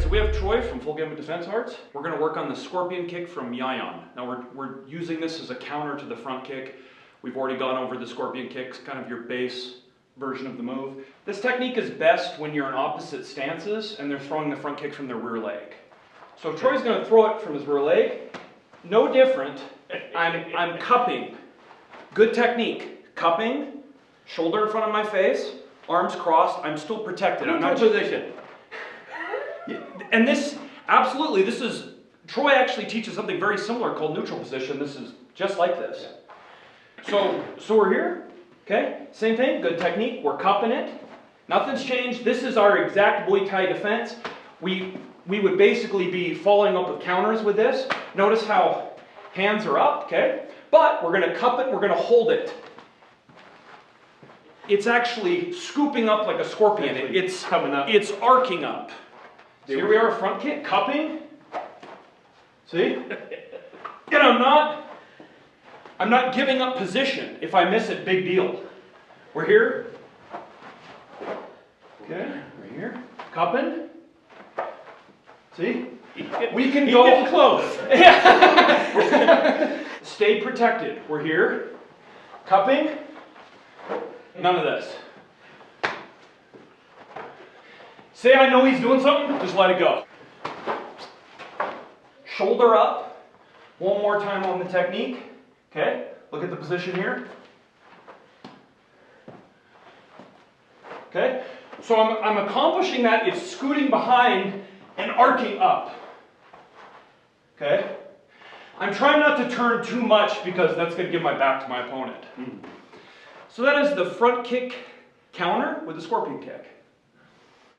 Alright, so we have Troy from Full Gamut Defense Arts. We're going to work on the scorpion kick from Yaw-Yan. Now we're using this as a counter to the front kick. We've already gone over the scorpion kicks, kind of your base version of the move. This technique is best when you're in opposite stances and they're throwing the front kick from their rear leg. So Troy's going to throw it from his rear leg. No different. I'm cupping. Good technique. Cupping, shoulder in front of my face, arms crossed. I'm still protected. I'm not position. And this, absolutely, this is, Troy actually teaches something very similar called neutral position. This is just like this. So we're here, okay? Same thing, good technique. We're cupping it. Nothing's changed. This is our exact Muay Thai defense. We would basically be following up with counters with this. Notice how hands are up, okay? But we're going to cup it, we're going to hold it. It's actually scooping up like a scorpion. It's coming up. It's arcing up. So here we are, front kick, cupping. See? And I'm not giving up position. If I miss it, big deal. We're here. Okay, we're here. Cupping. See? We can go getting close. Stay protected. We're here. Cupping. None of this. Say I know he's doing something, just let it go. Shoulder up. One more time on the technique. Okay, look at the position here. Okay, so I'm accomplishing that. It's scooting behind and arcing up. Okay, I'm trying not to turn too much because that's going to give my back to my opponent. So that is the front kick counter with the scorpion kick.